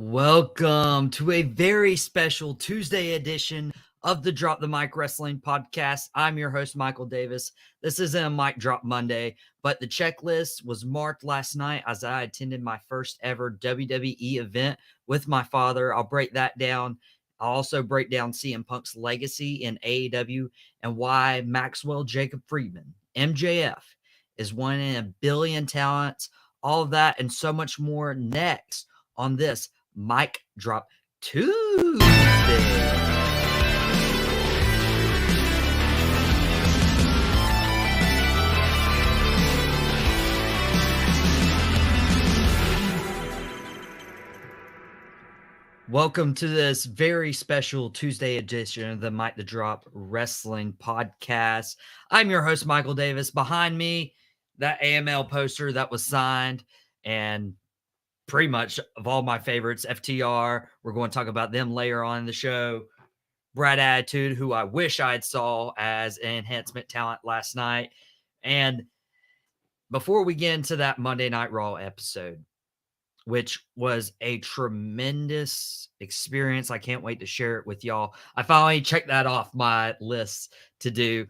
Welcome to a very special Tuesday edition of the Drop the Mic Wrestling Podcast. I'm your host, Michael Davis. This isn't a mic drop Monday, but the checklist was marked last night as I attended my first ever WWE event with my father. I'll break that down. I'll also break down CM Punk's legacy in AEW and why Maxwell Jacob Friedman, MJF, is one in a billion talents. All of that and so much more next on this Mic Drop Tuesday. Welcome to this very special Tuesday edition of the Mic the Drop Wrestling Podcast. I'm your host, Michael Davis. Behind me, that AML poster that was signed and pretty much of all my favorites, FTR. We're going to talk about them later on in the show. Brad Attitude, who I wish I had saw as an enhancement talent last night. And before we get into that Monday Night Raw episode, which was a tremendous experience, I can't wait to share it with y'all. I finally checked that off my list to do.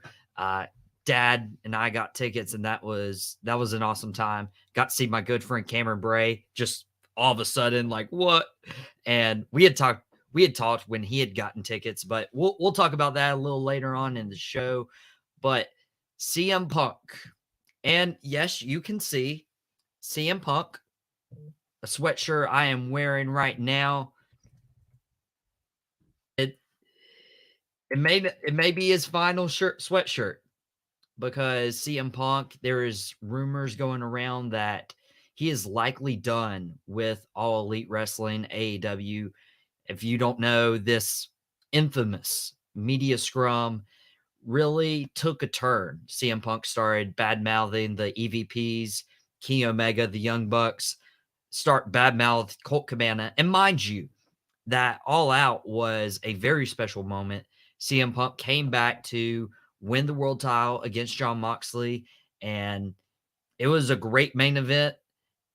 Dad and I got tickets, and that was an awesome time. Got to see my good friend Cameron Bray just all of a sudden, like, what? And we had talked when he had gotten tickets, but we'll talk about that a little later on in the show. But CM Punk, and yes, you can see CM Punk, a sweatshirt I am wearing right now. It may be his final sweatshirt. Because CM Punk, there is rumors going around that he is likely done with All Elite Wrestling, AEW. If you don't know, this infamous media scrum really took a turn. CM Punk started bad-mouthing the EVPs, Kenny Omega, the Young Bucks, start bad-mouth Colt Cabana. And mind you, that All Out was a very special moment. CM Punk came back to win the world title against Jon Moxley, and it was a great main event,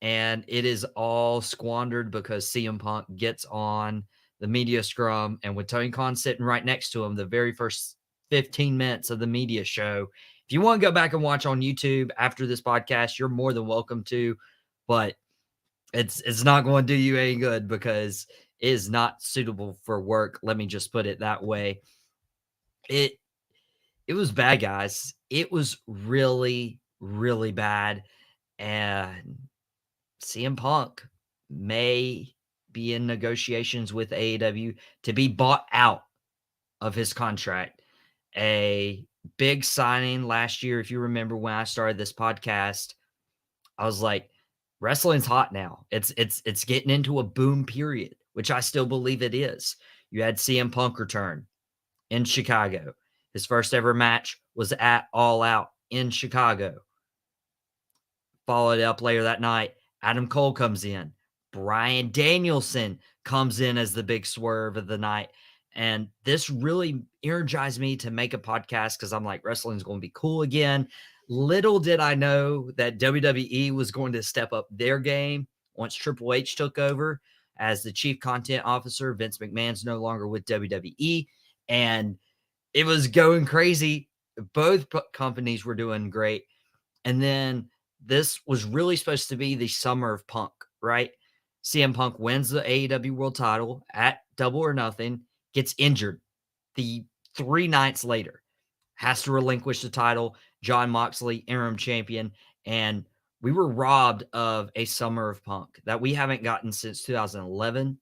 and it is all squandered because CM Punk gets on the media scrum, and with Tony Khan sitting right next to him, the very first 15 minutes of the media show. If you want to go back and watch on YouTube after this podcast, you're more than welcome to, but it's not going to do you any good because it is not suitable for work. Let me just put it that way. It was bad, guys. It was really, really bad. And CM Punk may be in negotiations with AEW to be bought out of his contract. A big signing last year, if you remember when I started this podcast, I was like, wrestling's hot now. It's getting into a boom period, which I still believe it is. You had CM Punk return in Chicago. His first ever match was at All Out in Chicago. Followed up later that night, Adam Cole comes in. Bryan Danielson comes in as the big swerve of the night. And this really energized me to make a podcast because I'm like, wrestling's going to be cool again. Little did I know that WWE was going to step up their game once Triple H took over as the chief content officer. Vince McMahon's no longer with WWE. And it was going crazy. Both companies were doing great. And then this was really supposed to be the summer of Punk, right? CM Punk wins the AEW World title at Double or Nothing, gets injured the 3 nights later, has to relinquish the title. Jon Moxley, interim champion. And we were robbed of a summer of Punk that we haven't gotten since 2011.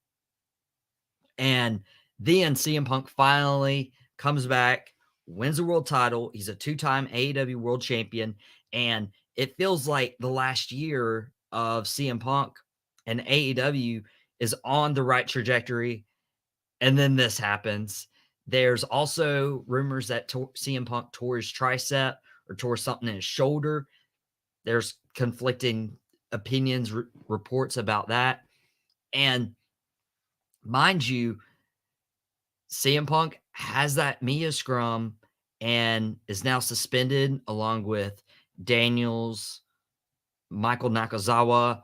And then CM Punk finally comes back, wins the world title. He's a 2-time AEW world champion. And it feels like the last year of CM Punk and AEW is on the right trajectory. And then this happens. There's also rumors that CM Punk tore his tricep or tore something in his shoulder. There's conflicting opinions, reports about that. And mind you, CM Punk has that Mia scrum and is now suspended along with Daniels, Michael Nakazawa,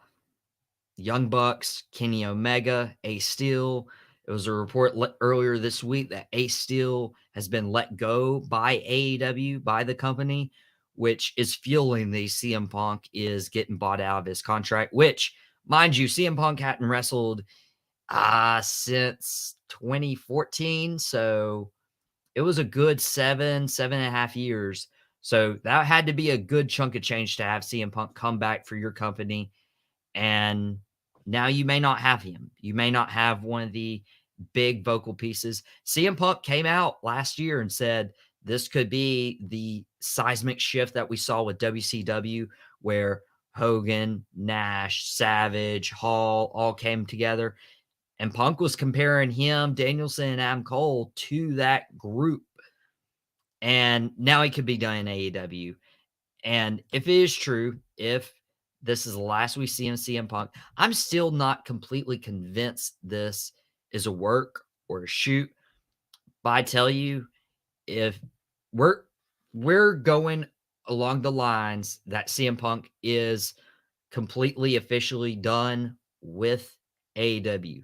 Young Bucks, Kenny Omega, Ace Steel. It was a report earlier this week that Ace Steel has been let go by AEW, by the company, which is fueling the CM Punk is getting bought out of his contract, which, mind you, CM Punk hadn't wrestled since 2014. So it was a good 7.5 years. So that had to be a good chunk of change to have CM Punk come back for your company. And now you may not have him. You may not have one of the big vocal pieces. CM Punk came out last year and said this could be the seismic shift that we saw with WCW, where Hogan, Nash, Savage, Hall all came together. And Punk was comparing him, Danielson, and Adam Cole to that group. And now he could be done in AEW. And if it is true, if this is the last we see in CM Punk, I'm still not completely convinced this is a work or a shoot. But I tell you, if we're going along the lines that CM Punk is completely officially done with AEW.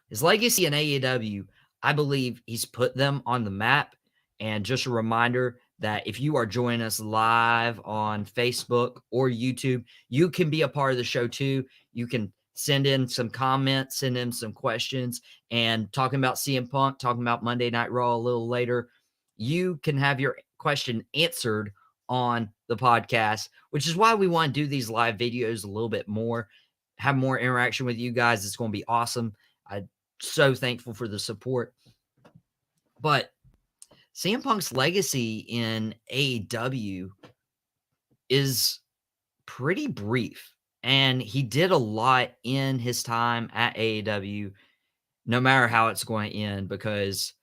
His legacy in AEW, I believe he's put them on the map. And just a reminder that if you are joining us live on Facebook or YouTube, you can be a part of the show too. You can send in some comments, send in some questions, and talking about CM Punk, talking about Monday Night Raw a little later. You can have your question answered on the podcast, which is why we want to do these live videos a little bit more, have more interaction with you guys. It's going to be awesome. I so thankful for the support. But CM Punk's legacy in AEW is pretty brief. And he did a lot in his time at AEW, no matter how it's going to end, because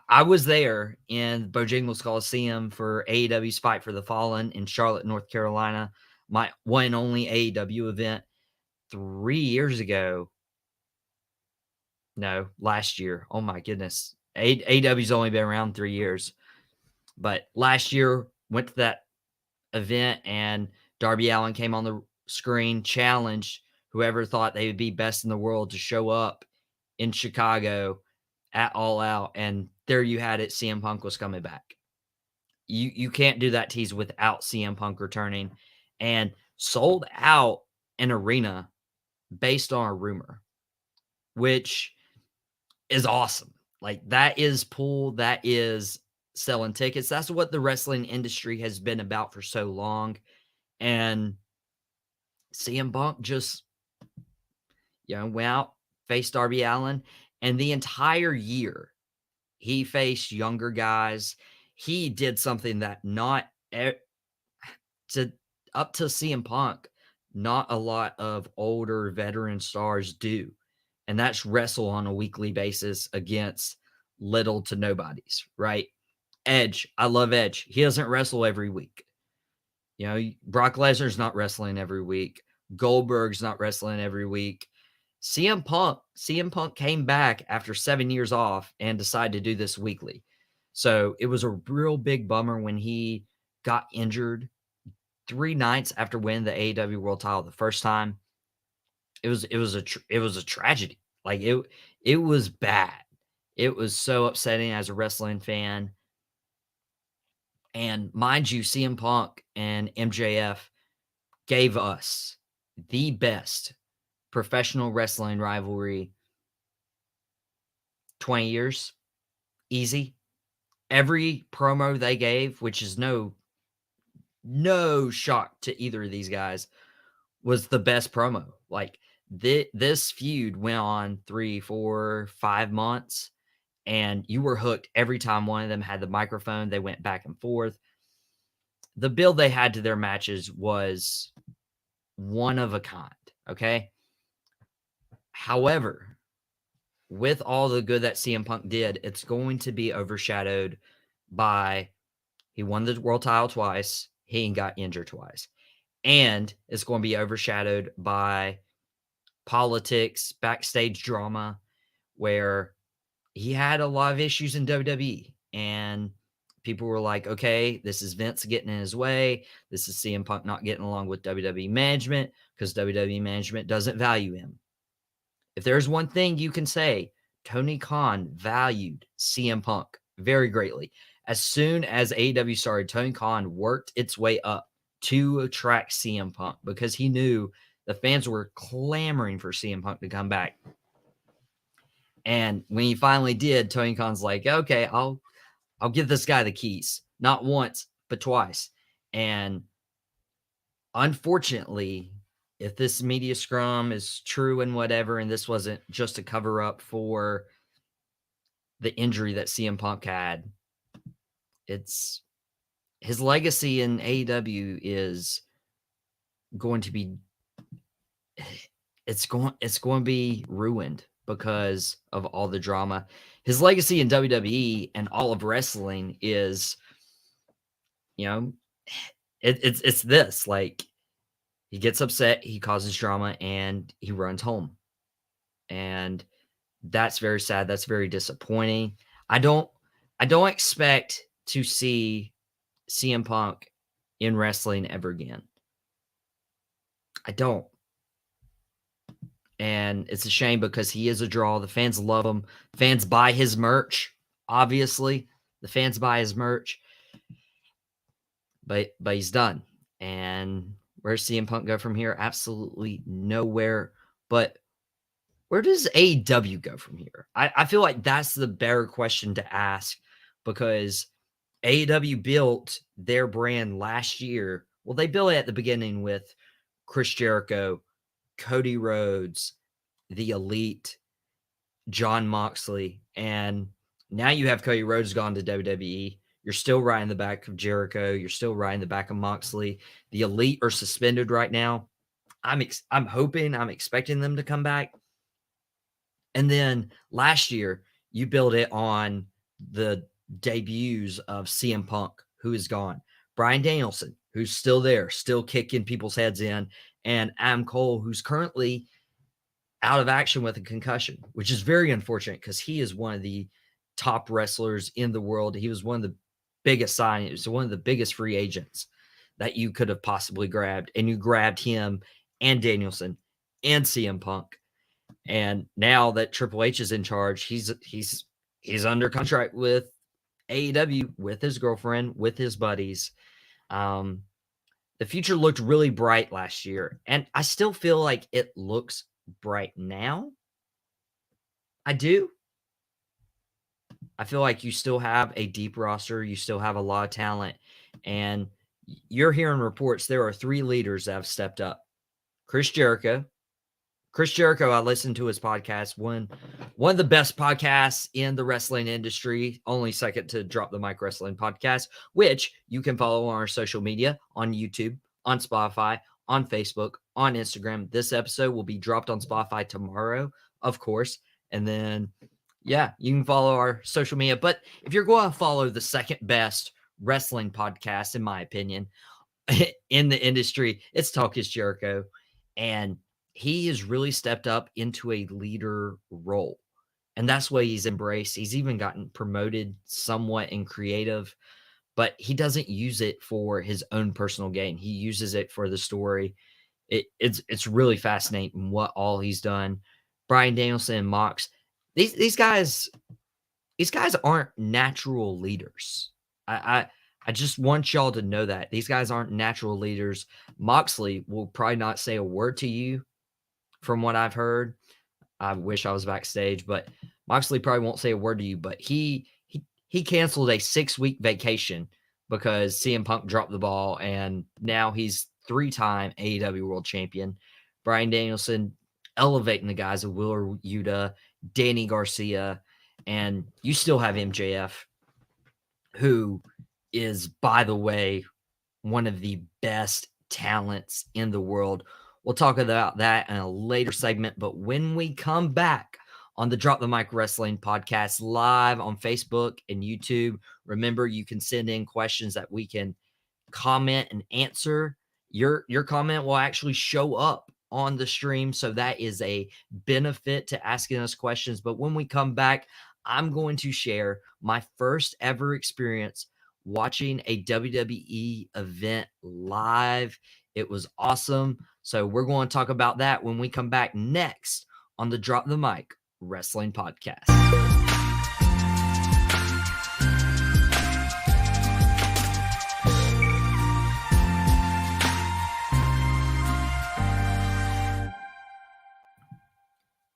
I was there in Bojangles Coliseum for AEW's Fight for the Fallen in Charlotte, North Carolina, my one and only AEW event 3 years ago. No, last year. Oh my goodness. AEW's only been around 3 years. But last year went to that event and Darby Allin came on the screen, challenged whoever thought they would be best in the world to show up in Chicago at All Out. And there you had it. CM Punk was coming back. You can't do that tease without CM Punk returning, and sold out an arena based on a rumor, which is awesome. Like, that is pull, that is selling tickets. That's what the wrestling industry has been about for so long. And CM Punk just, went out, faced Darby Allin, and the entire year he faced younger guys. He did something that not to up to CM Punk, not a lot of older veteran stars do. And that's wrestle on a weekly basis against little to nobodies, right? Edge, I love Edge. He doesn't wrestle every week. Brock Lesnar's not wrestling every week. Goldberg's not wrestling every week. CM Punk came back after 7 years off and decided to do this weekly. So it was a real big bummer when he got injured 3 nights after winning the AEW World Title the first time. It was a tragedy. Like, it was bad. It was so upsetting as a wrestling fan. And mind you, CM Punk and MJF gave us the best professional wrestling rivalry 20 years. Easy. Every promo they gave, which is no shock to either of these guys, was the best promo. Like, this feud went on 3, 4, 5 months, and you were hooked every time one of them had the microphone. They went back and forth. The build they had to their matches was one of a kind, okay? However, with all the good that CM Punk did, it's going to be overshadowed by he won the world title twice, he got injured twice. And it's going to be overshadowed by politics, backstage drama, where he had a lot of issues in WWE. And people were like, okay, this is Vince getting in his way. This is CM Punk not getting along with WWE management because WWE management doesn't value him. If there's one thing you can say, Tony Khan valued CM Punk very greatly. As soon as AEW started, Tony Khan worked its way up to attract CM Punk because he knew the fans were clamoring for CM Punk to come back. And when he finally did, Tony Khan's like, okay, I'll give this guy the keys. Not once, but twice. And unfortunately, if this media scrum is true and whatever, and this wasn't just a cover up for the injury that CM Punk had, it's his legacy in AEW is going to be it's going to be ruined because of all the drama. His legacy in WWE and all of wrestling is, you know, it's this, like, he gets upset, he causes drama, and he runs home. And that's very sad. That's very disappointing. I don't expect to see CM Punk in wrestling ever again. I don't. And it's a shame because he is a draw. The fans love him. Fans buy his merch, obviously. The fans buy his merch. But he's done. And where's CM Punk go from here? Absolutely nowhere. But where does AEW go from here? I feel like that's the better question to ask because AEW built their brand last year. Well, they built it at the beginning with Chris Jericho, Cody Rhodes, The Elite, Jon Moxley, and now you have Cody Rhodes gone to WWE. You're still riding the back of Jericho. You're still riding the back of Moxley. The Elite are suspended right now. I'm expecting them to come back. And then last year, you build it on the debuts of CM Punk, who is gone, Bryan Danielson, who's still there, still kicking people's heads in, and Adam Cole, who's currently out of action with a concussion, which is very unfortunate because he is one of the top wrestlers in the world. He was one of the biggest signings, one of the biggest free agents that you could have possibly grabbed. And you grabbed him and Danielson and CM Punk. And now that Triple H is in charge, he's under contract with AEW, with his girlfriend, with his buddies. The future looked really bright last year, and I still feel like it looks bright now. I do. I feel like you still have a deep roster. You still have a lot of talent, and you're hearing reports there are 3 leaders that have stepped up. Chris Jericho, I listened to his podcast, one of the best podcasts in the wrestling industry, only second to Drop the Mic Wrestling Podcast, which you can follow on our social media, on YouTube, on Spotify, on Facebook, on Instagram. This episode will be dropped on Spotify tomorrow, of course. And then, yeah, you can follow our social media. But if you're going to follow the second best wrestling podcast, in my opinion, in the industry, it's Talk is Jericho. And he has really stepped up into a leader role. And that's what he's embraced. He's even gotten promoted somewhat in creative, but he doesn't use it for his own personal gain. He uses it for the story. It's really fascinating what all he's done. Bryan Danielson and Mox, these guys aren't natural leaders. I just want y'all to know that these guys aren't natural leaders. Moxley will probably not say a word to you from what I've heard. I wish I was backstage, but Moxley probably won't say a word to you, but he canceled a 6-week vacation because CM Punk dropped the ball, and now he's 3-time AEW World Champion. Bryan Danielson elevating the guys of Wheeler Yuta, Danny Garcia, and you still have MJF, who is, by the way, one of the best talents in the world. We'll talk about that in a later segment, but when we come back on the Drop the Mic Wrestling Podcast live on Facebook and YouTube, remember you can send in questions that we can comment and answer. Your comment will actually show up on the stream, so that is a benefit to asking us questions. But when we come back, I'm going to share my first ever experience watching a WWE event live. It was awesome. So we're going to talk about that when we come back next on the Drop the Mic Wrestling Podcast.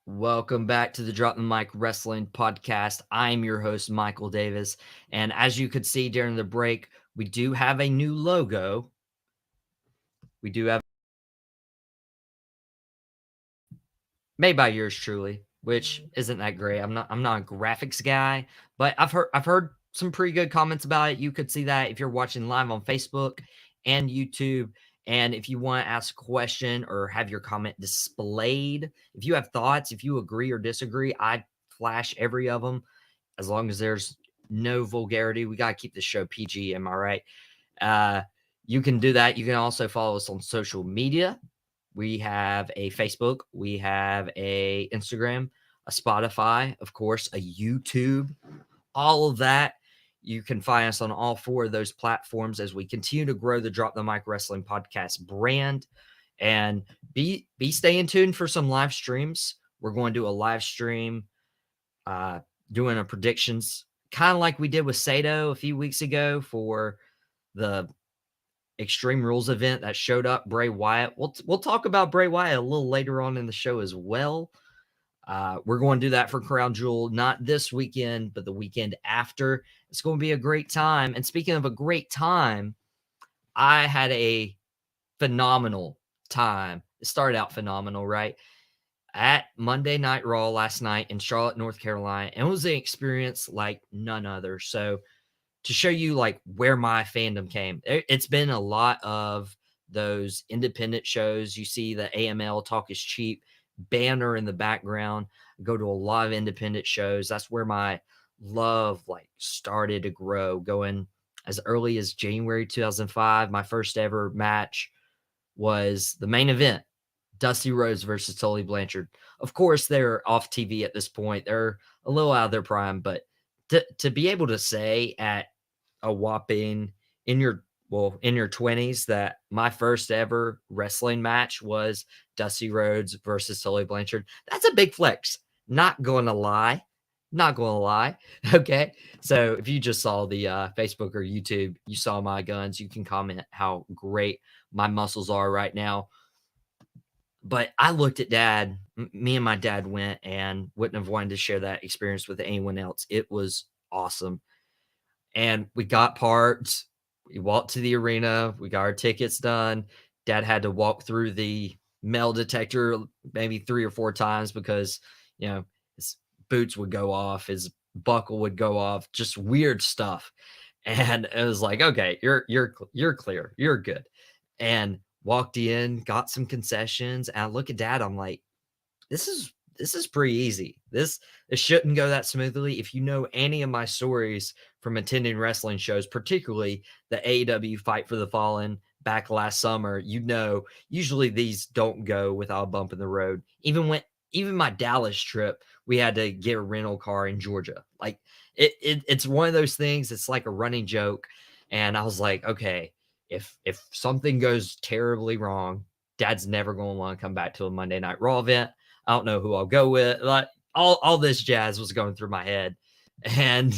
Welcome back to the Drop the Mic Wrestling Podcast. I'm your host, Michael Davis. And as you could see during the break, we do have a new logo. We do have made by yours truly, which isn't that great. I'm not a graphics guy, but I've heard some pretty good comments about it. You could see that if you're watching live on Facebook and YouTube. And if you want to ask a question or have your comment displayed, if you have thoughts, if you agree or disagree, I flash every of them as long as there's no vulgarity. We got to keep the show PG. Am I right? You can do that. You can also follow us on social media. We have a Facebook, we have a Instagram, a Spotify, of course, a YouTube, all of that. You can find us on all four of those platforms as we continue to grow the Drop the Mic Wrestling Podcast brand. And be staying tuned for some live streams. We're going to do a live stream doing a predictions, kind of like we did with Sato a few weeks ago for the Extreme Rules event that showed up, Bray Wyatt. We'll talk about Bray Wyatt a little later on in the show as well. We're going to do that for Crown Jewel, not this weekend, but the weekend after. It's going to be a great time. And speaking of a great time, I had a phenomenal time. It started out phenomenal, right? At Monday Night Raw last night in Charlotte, North Carolina. And it was an experience like none other. So to show you like where my fandom came, it's been a lot of those independent shows. You see the AML Talk is Cheap banner in the background. I go to a lot of independent shows. That's where my love like started to grow, going as early as January 2005. My first ever match was the main event, Dusty Rhodes versus Tully Blanchard. Of course, they're off TV at this point. They're a little out of their prime, but to be able to say at a whopping in your 20s that my first ever wrestling match was Dusty Rhodes versus Tully Blanchard, that's a big flex. Not going to lie. Okay. So if you just saw the Facebook or YouTube, you saw my guns, you can comment how great my muscles are right now. But I looked at Dad. Me and my dad went and wouldn't have wanted to share that experience with anyone else. It was awesome. And we got parts. We walked to the arena. We got our tickets done. Dad had to walk through the metal detector maybe 3 or 4 times because, his boots would go off, his buckle would go off, just weird stuff. And it was like, okay, you're clear. You're good. And walked in, got some concessions. And I look at Dad. I'm like, this is pretty easy. This shouldn't go that smoothly. If you know any of my stories from attending wrestling shows, particularly the AEW Fight for the Fallen back last summer, usually these don't go without a bump in the road. Even my Dallas trip, we had to get a rental car in Georgia. Like it's one of those things. It's like a running joke. And I was like, okay, if something goes terribly wrong, Dad's never going to want to come back to a Monday Night Raw event. I don't know who I'll go with. Like all this jazz was going through my head, and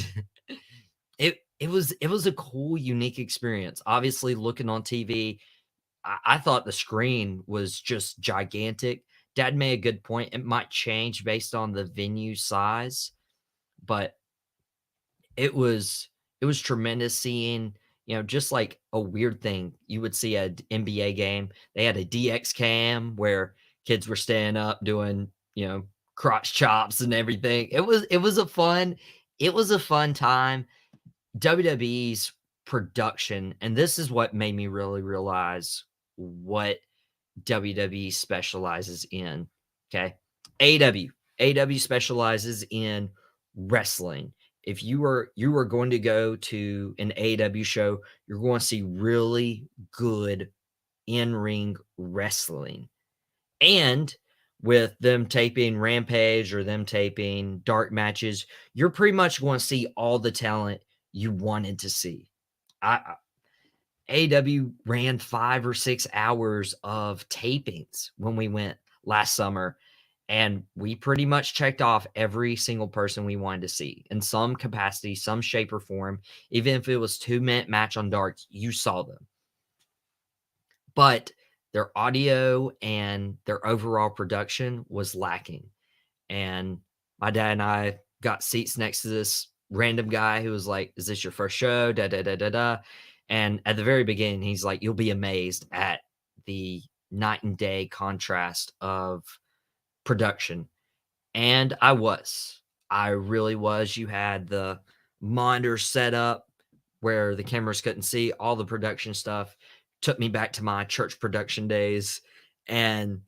it was a cool, unique experience. Obviously, looking on TV, I thought the screen was just gigantic. Dad made a good point. It might change based on the venue size, but it was tremendous seeing, just like a weird thing you would see at an NBA game. They had a DX cam where kids were standing up doing, crotch chops and everything. It was a fun time. WWE's production, and this is what made me really realize what WWE specializes in. Okay. AW specializes in wrestling. If you are going to go to an AW show, you're going to see really good in-ring wrestling. And with them taping Rampage or them taping dark matches, you're pretty much going to see all the talent you wanted to see. AEW ran 5 or 6 hours of tapings when we went last summer, and we pretty much checked off every single person we wanted to see in some capacity, some shape or form. Even if it was 2-minute match on Dark, you saw them. But their audio and their overall production was lacking. And my dad and I got seats next to this random guy who was like, "Is this your first show?" Da da da da da. And at the very beginning, he's like, "You'll be amazed at the night and day contrast of production." And I was. I really was. You had the monitor set up where the cameras couldn't see all the production stuff. Took me back to my church production days, and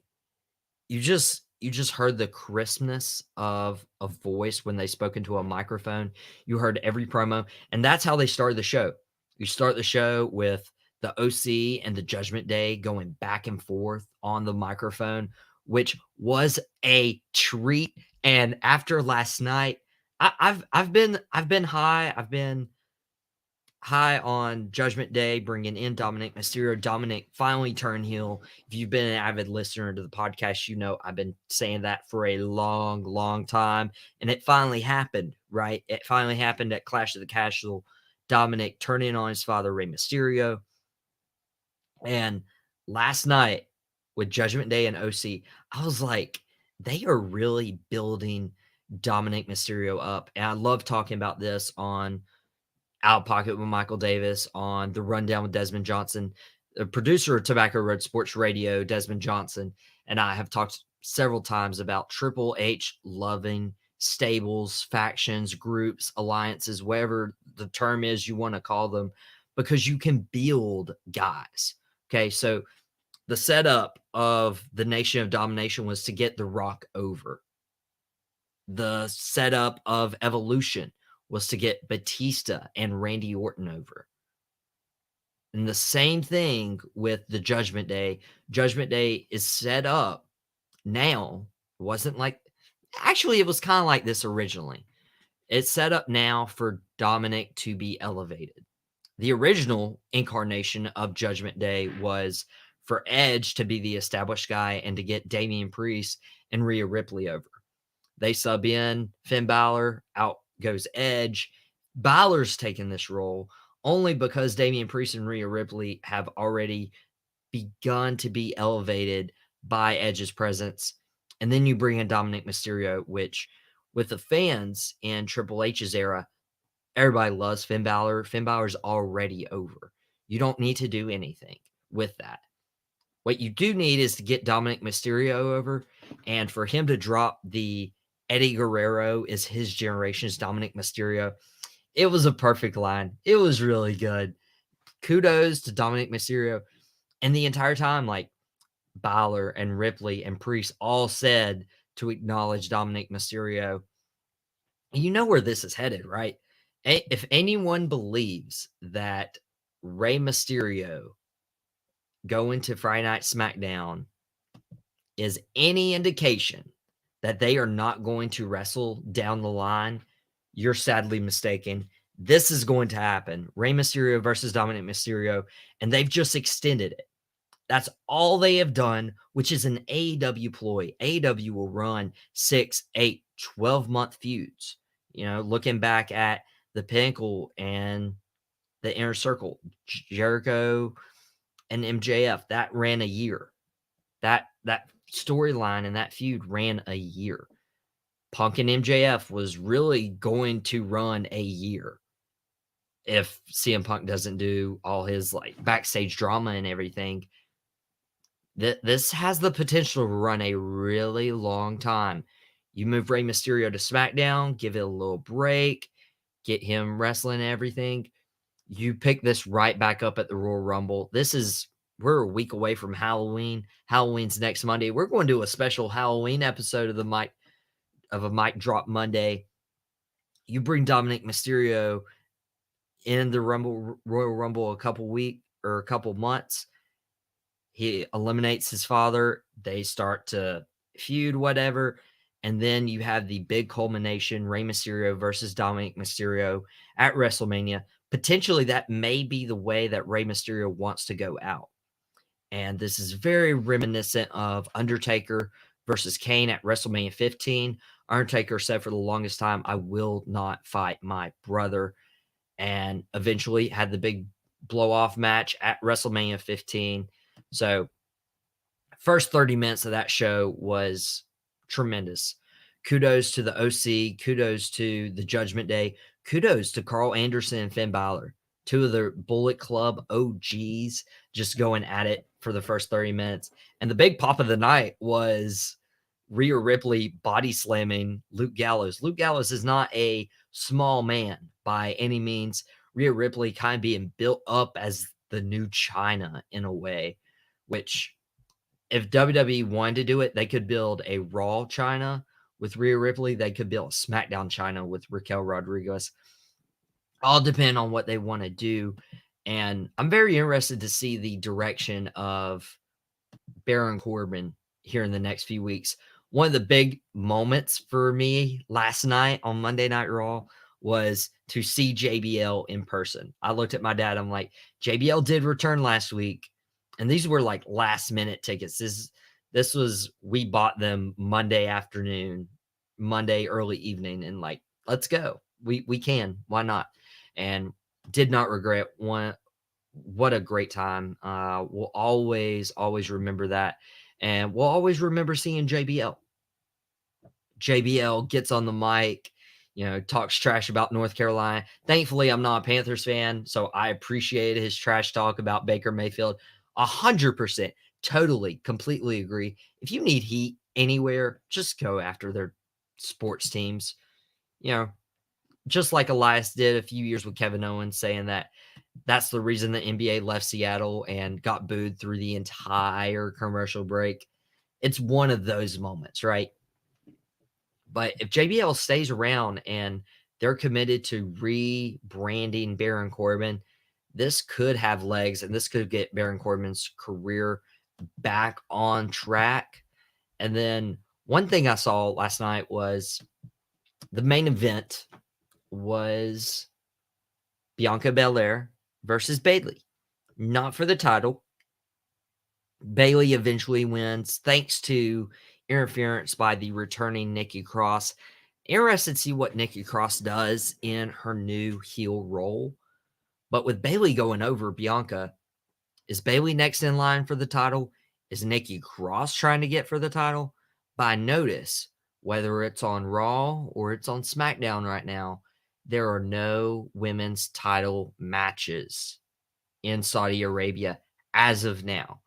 you just heard the crispness of a voice when they spoke into a microphone. You heard every promo, and that's how they started the show. You start the show with the OC and the Judgment Day going back and forth on the microphone, which was a treat. And after last night, I've been high. I've been high on Judgment Day, bringing in Dominic Mysterio. Dominic finally turned heel. If you've been an avid listener to the podcast, you know I've been saying that for a long, long time. And it finally happened, right? It finally happened at Clash of the Castle. Dominic turning on his father, Rey Mysterio. And last night with Judgment Day and OC, I was like, they are really building Dominic Mysterio up. And I love talking about this on Out of Pocket with Michael Davis, on The Rundown with Desmond Johnson. The producer of Tobacco Road Sports Radio, Desmond Johnson, and I have talked several times about Triple H loving stables, factions, groups, alliances, whatever the term is you want to call them, because you can build guys. Okay, so the setup of the Nation of Domination was to get The Rock over. The setup of Evolution was to get Batista and Randy Orton over. And the same thing with the Judgment Day. Judgment Day is set up now. It wasn't like, actually, it was kind of like this originally. It's set up now for Dominic to be elevated. The original incarnation of Judgment Day was for Edge to be the established guy and to get Damian Priest and Rhea Ripley over. They sub in Finn Balor, out goes Edge. Balor's taken this role only because Damian Priest and Rhea Ripley have already begun to be elevated by Edge's presence. And then you bring in Dominic Mysterio, which with the fans in Triple H's era, everybody loves Finn Balor. Finn Balor's already over. You don't need to do anything with that. What you do need is to get Dominic Mysterio over, and for him to drop the Eddie Guerrero is his generation's Dominic Mysterio. It was a perfect line. It was really good. Kudos to Dominic Mysterio. And the entire time, like, Balor and Ripley and Priest all said to acknowledge Dominic Mysterio. You know where this is headed, right? If anyone believes that Rey Mysterio going to Friday Night SmackDown is any indication that they are not going to wrestle down the line, you're sadly mistaken. This is going to happen. Rey Mysterio versus Dominic Mysterio, and they've just extended it. That's all they have done, which is an AEW ploy. AEW will run 6, 8, 12-month feuds. You know, looking back at the Pinnacle and the Inner Circle, Jericho and MJF, that ran a year. That storyline and that feud ran a year. Punk and MJF was really going to run a year if CM Punk doesn't do all his like backstage drama and everything. This has the potential to run a really long time. You move Rey Mysterio to SmackDown, give it a little break, get him wrestling and everything. You pick this right back up at the Royal Rumble. We're a week away from Halloween. Halloween's next Monday. We're going to do a special Halloween episode of a Mic Drop Monday. You bring Dominic Mysterio in the Royal Rumble a couple months. He eliminates his father. They start to feud, whatever. And then you have the big culmination, Rey Mysterio versus Dominic Mysterio at WrestleMania. potentially that may be the way that Rey Mysterio wants to go out. And this is very reminiscent of Undertaker versus Kane at WrestleMania 15. Undertaker said for the longest time, I will not fight my brother, and eventually had the big blow off match at WrestleMania 15. So, first 30 minutes of that show was tremendous. Kudos to the OC, kudos to the Judgment Day, kudos to Carl Anderson and Finn Balor, two of the Bullet Club OGs, just going at it for the first 30 minutes. And the big pop of the night was Rhea Ripley body slamming Luke Gallows. Luke Gallows is not a small man by any means. Rhea Ripley kind of being built up as the new China in a way, which if WWE wanted to do it, they could build a Raw China with Rhea Ripley. They could build a SmackDown China with Raquel Rodriguez. All depend on what they want to do. And I'm very interested to see the direction of Baron Corbin here in the next few weeks. One of the big moments for me last night on Monday Night Raw was to see JBL in person. I looked at my dad. I'm like, JBL did return last week. And these were like last minute tickets. This was, we bought them Monday afternoon, Monday early evening, and like, let's go. We can. Why not? And did not regret one. What a great time. We'll always remember that. And we'll always remember seeing JBL. JBL gets on the mic, talks trash about North Carolina. Thankfully, I'm not a Panthers fan, so I appreciate his trash talk about Baker Mayfield. 100%. Totally, completely agree. If you need heat anywhere, just go after their sports teams. Just like Elias did a few years with Kevin Owens, saying that that's the reason the NBA left Seattle and got booed through the entire commercial break. It's one of those moments, right? But if JBL stays around and they're committed to rebranding Baron Corbin, this could have legs, and this could get Baron Corbin's career back on track. And then one thing I saw last night was the main event was Bianca Belair versus Bayley. Not for the title. Bayley eventually wins thanks to interference by the returning Nikki Cross. Interested to see what Nikki Cross does in her new heel role. But with Bayley going over Bianca, is Bayley next in line for the title? Is Nikki Cross trying to get for the title? But I notice, whether it's on Raw or it's on SmackDown right now, there are no women's title matches in Saudi Arabia as of now.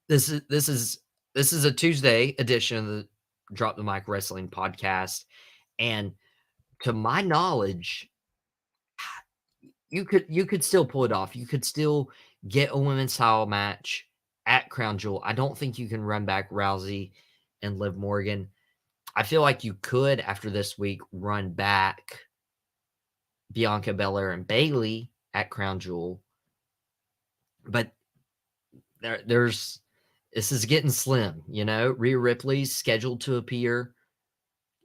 This is a Tuesday edition of the Drop the Mic Wrestling podcast, and to my knowledge, you could still pull it off. You could still get a women's title match at Crown Jewel. I don't think you can run back Rousey and Liv Morgan. I feel like you could, after this week, run back Bianca Belair and Bayley at Crown Jewel. But this is getting slim, Rhea Ripley's scheduled to appear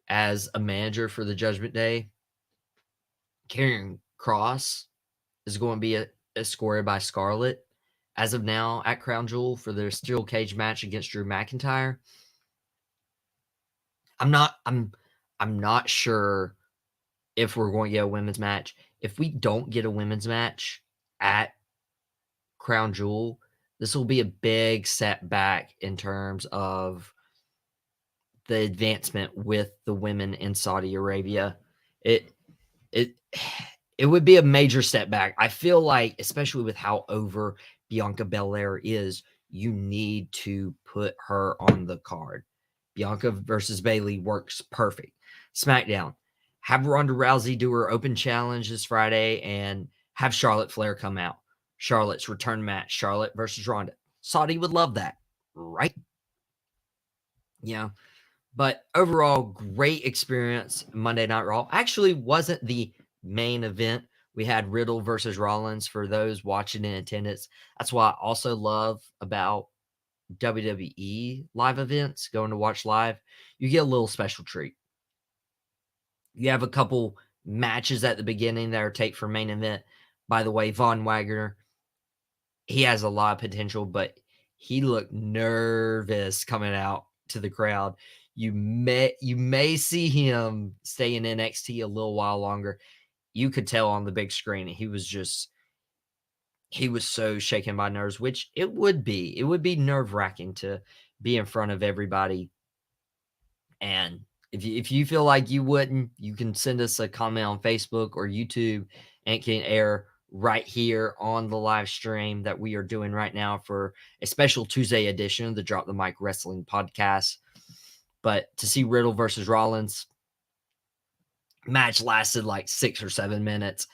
as a manager for the Judgment Day. Karrion Kross is going to be escorted by Scarlett as of now at Crown Jewel for their steel cage match against Drew McIntyre. I'm not sure if we're going to get a women's match. If we don't get a women's match at Crown Jewel, this will be a big setback in terms of the advancement with the women in Saudi Arabia. It would be a major setback. I feel like, especially with how over Bianca Belair is, you need to put her on the card. Bianca versus Bayley works perfect. SmackDown, have Ronda Rousey do her open challenge this Friday and have Charlotte Flair come out. Charlotte's return match, Charlotte versus Ronda. Saudi would love that, right? But overall, great experience Monday Night Raw. Actually wasn't the main event. We had Riddle versus Rollins for those watching in attendance. That's what I also love about WWE live events, going to watch live. You get a little special treat. You have a couple matches at the beginning that are taped for main event. By the way, Von Wagner, he has a lot of potential, but he looked nervous coming out to the crowd. You may see him stay in NXT a little while longer. You could tell on the big screen he was so shaken by nerves, which it would be. It would be nerve-wracking to be in front of everybody. And if you feel like you wouldn't, you can send us a comment on Facebook or YouTube, and it can air right here on the live stream that we are doing right now for a special Tuesday edition of the Drop the Mic Wrestling Podcast. But to see Riddle versus Rollins, match lasted like 6 or 7 minutes.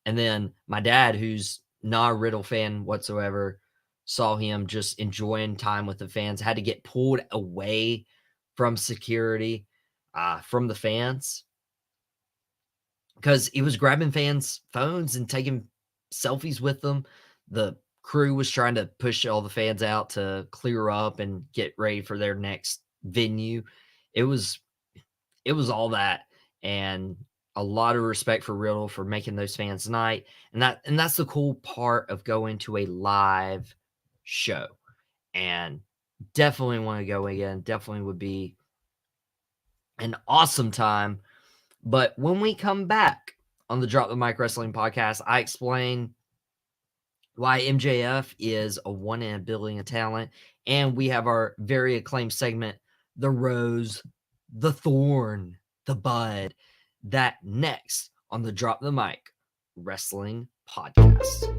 And then my dad, who's not a Riddle fan whatsoever, saw him just enjoying time with the fans, had to get pulled away from security, from the fans, because he was grabbing fans' phones and taking selfies with them. The crew was trying to push all the fans out to clear up and get ready for their next venue. It was all that, and a lot of respect for Riddle for making those fans' night. And that's the cool part of going to a live show. And definitely want to go again. Definitely would be an awesome time. But when we come back on the Drop the Mic Wrestling Podcast, I explain why MJF is a 1 in a billion talent. And we have our very acclaimed segment, The Rose, the Thorn, the Bud. That next on the Drop the Mic Wrestling Podcast.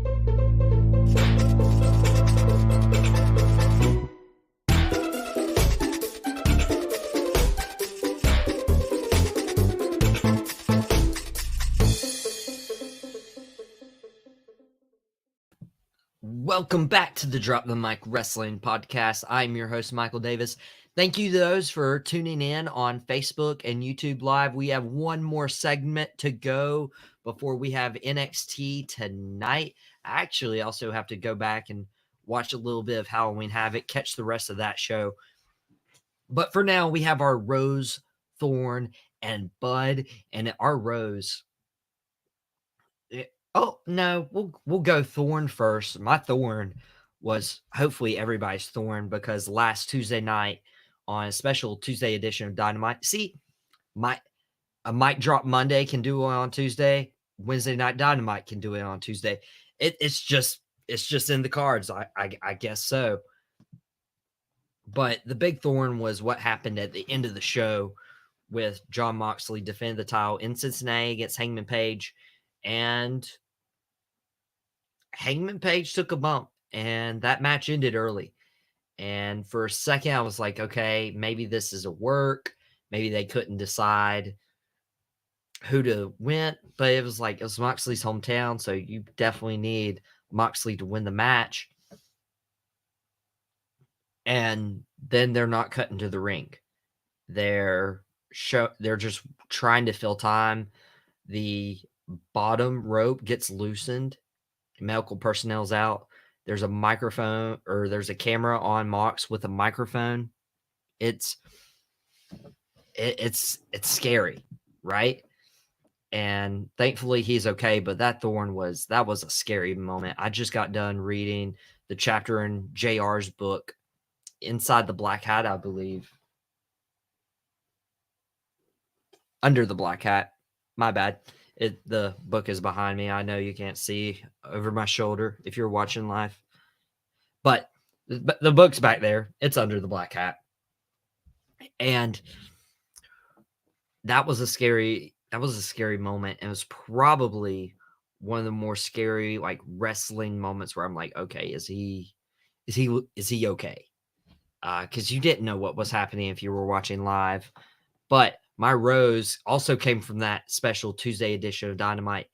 Welcome back to the Drop the Mic Wrestling Podcast. I'm your host, Michael Davis. Thank you to those for tuning in on Facebook and YouTube Live. We have one more segment to go before we have NXT tonight. I actually also have to go back and watch a little bit of Halloween Havoc, catch the rest of that show. But for now, we have our Rose, Thorn, and Bud. And our Rose... Oh, no, we'll go Thorn first. My Thorn was hopefully everybody's Thorn, because last Tuesday night on a special Tuesday edition of Dynamite, see, a Mic Drop Monday can do it on Tuesday. Wednesday Night Dynamite can do it on Tuesday. It's just in the cards. I guess so. But the big Thorn was what happened at the end of the show with Jon Moxley defending the title in Cincinnati against Hangman Page, and Hangman Page took a bump, and that match ended early. And for a second, I was like, okay, maybe this is a work. Maybe they couldn't decide who to win. But it was like, it was Moxley's hometown, so you definitely need Moxley to win the match. And then they're not cutting to the ring. They're just trying to fill time. The bottom rope gets loosened. Medical personnel's out. There's a microphone, or there's a camera on Mox with a microphone. It's scary, right? And thankfully he's okay, but that was a scary moment. I just got done reading the chapter in JR's book, Inside the Black Hat, I believe. Under the Black Hat. My bad. The book is behind me. I know you can't see over my shoulder if you're watching live. But the book's back there. It's Under the Black Hat. And that was a scary moment. And it was probably one of the more scary, like, wrestling moments where I'm like, okay, is he okay? Because you didn't know what was happening if you were watching live. But my Rose also came from that special Tuesday edition of Dynamite,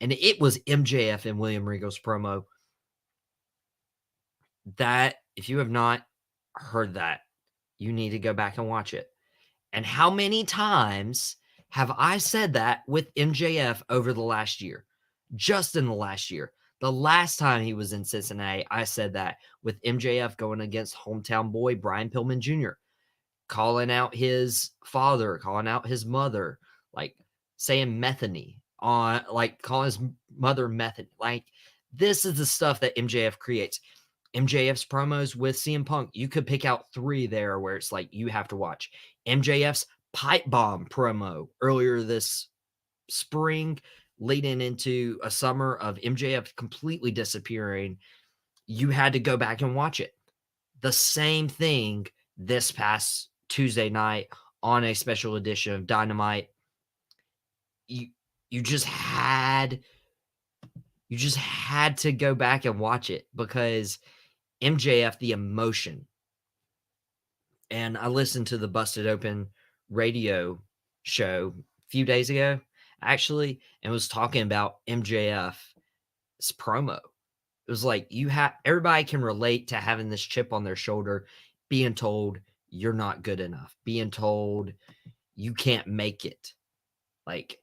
and it was MJF and William Regal's promo. That, if you have not heard that, you need to go back and watch it. And how many times have I said that with MJF over the last year? Just in the last year. The last time he was in Cincinnati, I said that with MJF going against hometown boy Brian Pillman Jr., calling out his father, calling out his mother, like saying Methany on, like, calling his mother Methany. Like, this is the stuff that MJF creates. MJF's promos with CM Punk, you could pick out 3 there where it's like you have to watch. MJF's pipe bomb promo earlier this spring, leading into a summer of MJF completely disappearing. You had to go back and watch it. The same thing this past Tuesday night on a special edition of Dynamite. You just had to go back and watch it because MJF, the emotion. And I listened to the Busted Open radio show a few days ago, actually, and was talking about MJF's promo. It was like everybody can relate to having this chip on their shoulder, being told you're not good enough, being told you can't make it. Like,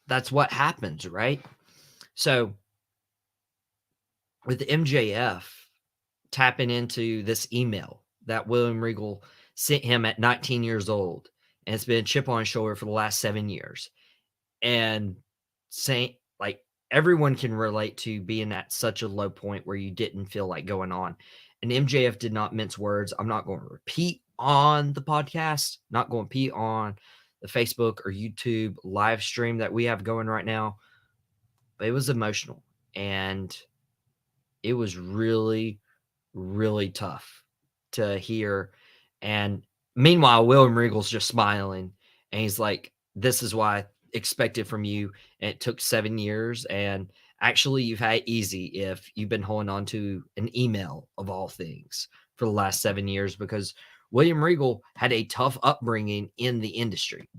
that's what happens, right? So with MJF tapping into this email that William Regal sent him at 19 years old, and it's been a chip on his shoulder for the last 7 years, and saying, like, everyone can relate to being at such a low point where you didn't feel like going on. And MJF did not mince words. I'm not going to repeat on the podcast, not going to repeat on the Facebook or YouTube live stream that we have going right now, but it was emotional, and it was really, really tough to hear. And meanwhile, William Regal's just smiling, and he's like, this is what I expected from you, and it took 7 years, and actually you've had it easy if you've been holding on to an email of all things for the last 7 years, because William Regal had a tough upbringing in the industry.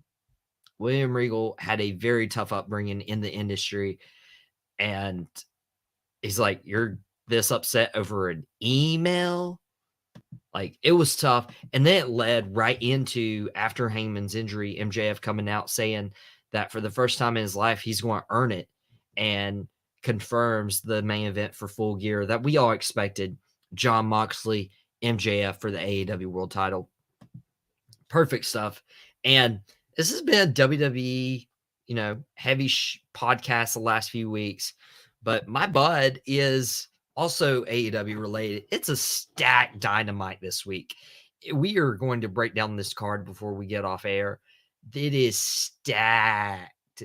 William Regal had a very tough upbringing in the industry, and he's like, you're this upset over an email? Like, it was tough. And then it led right into, after Hangman's injury, MJF coming out saying that for the first time in his life, he's going to earn it, and confirms the main event for Full Gear that we all expected: Jon Moxley, MJF for the AEW World Title. Perfect stuff. And this has been a WWE, heavy podcast the last few weeks, but my bud is also AEW related. It's a stacked Dynamite this week. We are going to break down this card before we get off air. It is stacked,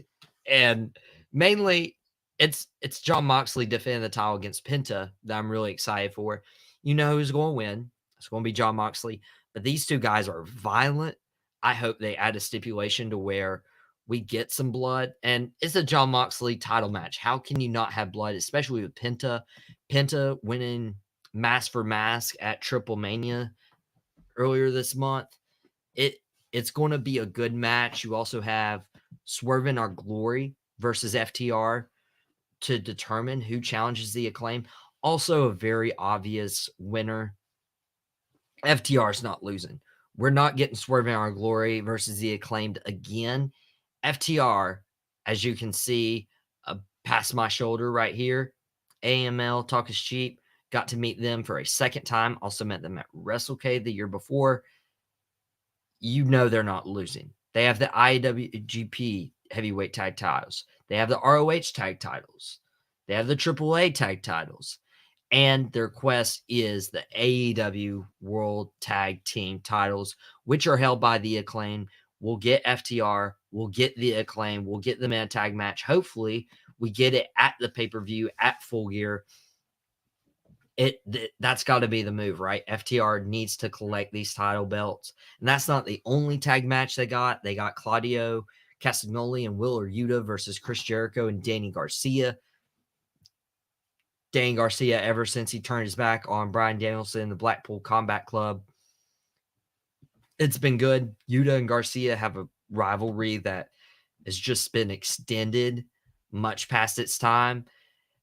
and mainly it's Jon Moxley defending the title against Penta that I'm really excited for. You know who's going to win? It's going to be Jon Moxley, but these two guys are violent. I hope they add a stipulation to where we get some blood, and it's a Jon Moxley title match. How can you not have blood, especially with Penta? Penta winning mask for mask at Triple Mania earlier this month. It's going to be a good match. You also have Swerve in Our Glory versus FTR to determine who challenges the Acclaim. Also a very obvious winner. FTR is not losing. We're not getting Swerve in Our Glory versus the Acclaimed again. FTR, as you can see, past my shoulder right here, AML Talk is Cheap, got to meet them for a second time. Also met them at WrestleCade the year before. You know they're not losing. They have the IWGP Heavyweight Tag Titles. They have the ROH Tag Titles. They have the AAA Tag Titles. And their quest is the AEW World Tag Team Titles, which are held by the Acclaim. We'll get FTR. We'll get the Acclaim. We'll get them in a tag match. Hopefully, we get it at the pay-per-view at Full Gear. That's got to be the move, right? FTR needs to collect these title belts. And that's not the only tag match they got. They got Claudio Castagnoli and Wheeler Yuta versus Chris Jericho and Danny Garcia. Danny Garcia, ever since he turned his back on Bryan Danielson, the Blackpool Combat Club, it's been good. Yuta and Garcia have a rivalry that has just been extended much past its time,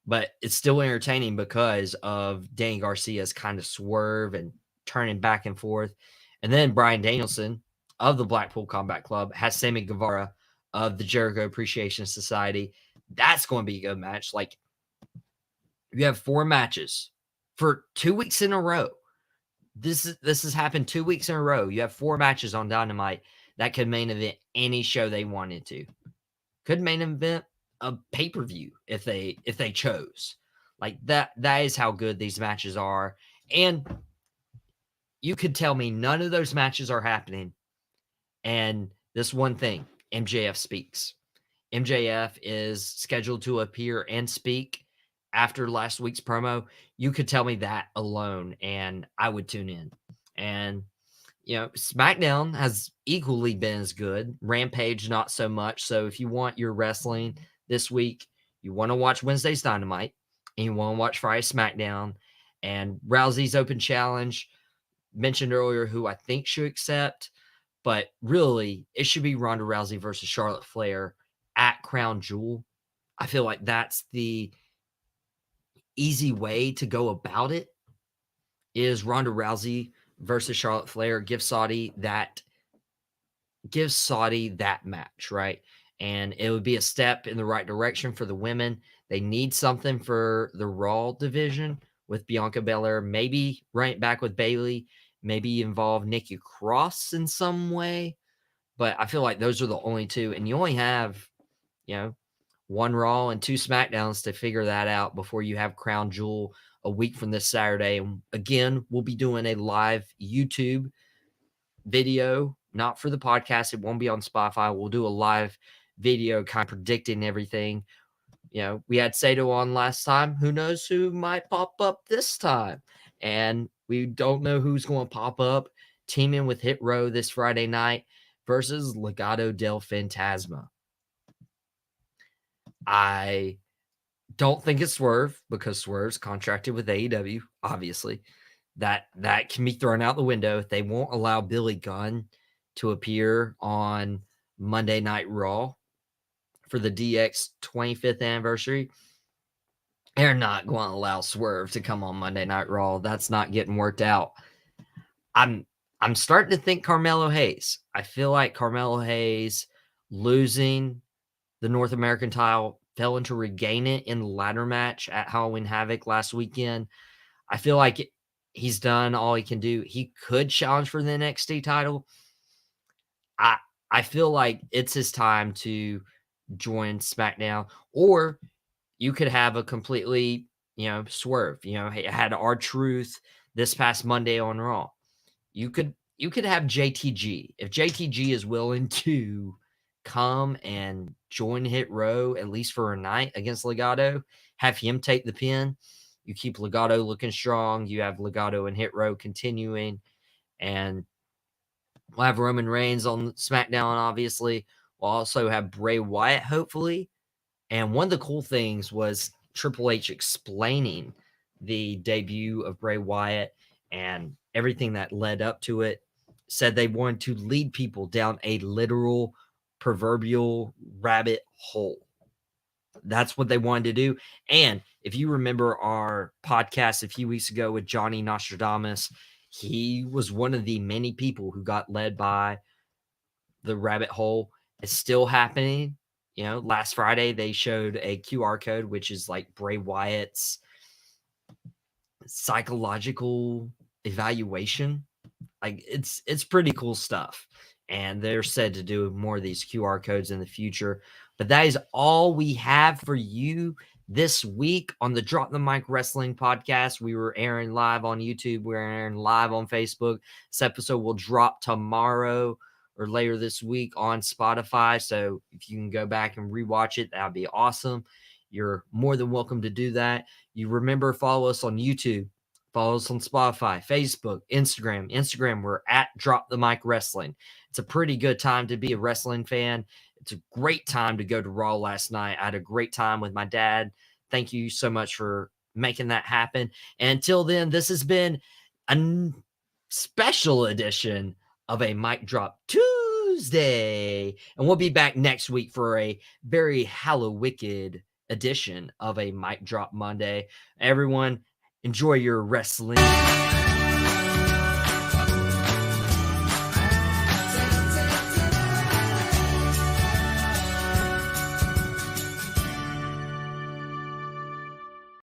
but it's still entertaining because of Danny Garcia's kind of swerve and turning back and forth. And then Bryan Danielson of the Blackpool Combat Club has Sammy Guevara of the Jericho Appreciation Society. That's going to be a good match. Like, you have 4 matches for 2 weeks in a row. this has happened 2 weeks in a row. You have 4 matches on Dynamite that could main event any show they wanted to. Could main event a pay-per-view if they chose. Like that is how good these matches are. And you could tell me none of those matches are happening. And this one thing, MJF speaks. MJF is scheduled to appear and speak after last week's promo. You could tell me that alone, and I would tune in. And, SmackDown has equally been as good. Rampage, not so much. So if you want your wrestling this week, you want to watch Wednesday's Dynamite, and you want to watch Friday SmackDown, and Rousey's Open Challenge, mentioned earlier, who I think should accept. But really, it should be Ronda Rousey versus Charlotte Flair at Crown Jewel. I feel like that's the easy way to go about it, is Ronda Rousey versus Charlotte Flair. Give Saudi that match, right? And it would be a step in the right direction for the women. They need something for the Raw division with Bianca Belair, maybe right back with Bayley, maybe involve Nikki Cross in some way. But I feel like those are the only two. And you only have, one Raw and 2 SmackDowns to figure that out before you have Crown Jewel a week from this Saturday. And again, we'll be doing a live YouTube video, not for the podcast. It won't be on Spotify. We'll do a live video kind of predicting everything. We had Sato on last time. Who knows who might pop up this time? And we don't know who's going to pop up teaming with Hit Row this Friday night versus Legado del Fantasma. I don't think it's Swerve, because Swerve's contracted with AEW, obviously. That can be thrown out the window. They won't allow Billy Gunn to appear on Monday Night Raw for the DX 25th anniversary. They're not going to allow Swerve to come on Monday Night Raw. That's not getting worked out. I'm starting to think Carmelo Hayes. I feel like Carmelo Hayes losing the North American title, failing to regain it in the ladder match at Halloween Havoc last weekend. I feel like he's done all he can do. He could challenge for the NXT title. I feel like it's his time to join SmackDown, or you could have a completely, Swerve. Had R-Truth this past Monday on Raw. You could have JTG. If JTG is willing to come and join Hit Row, at least for a night against Legado, have him take the pin. You keep Legado looking strong. You have Legado and Hit Row continuing. And we'll have Roman Reigns on SmackDown, obviously. We'll also have Bray Wyatt, hopefully. And one of the cool things was Triple H explaining the debut of Bray Wyatt and everything that led up to it. Said they wanted to lead people down a literal proverbial rabbit hole. That's what they wanted to do. And if you remember our podcast a few weeks ago with Johnny Nostradamus, he was one of the many people who got led by the rabbit hole. It's still happening. Last Friday they showed a QR code, which is like Bray Wyatt's psychological evaluation. Like it's pretty cool stuff. And they're said to do more of these QR codes in the future. But that is all we have for you this week on the Drop the Mic Wrestling podcast. We were airing live on YouTube. We're airing live on Facebook. This episode will drop tomorrow or later this week on Spotify. So if you can go back and rewatch it, that'd be awesome. You're more than welcome to do that. You remember, follow us on YouTube. Follow us on Spotify, Facebook, Instagram. Instagram, we're at Drop the Mic Wrestling. It's a pretty good time to be a wrestling fan. It's a great time to go to Raw last night. I had a great time with my dad. Thank you so much for making that happen. And until then, this has been a special edition of a Mic Drop Tuesday. And we'll be back next week for a very Hallowicked edition of a Mic Drop Monday. Everyone, enjoy your wrestling.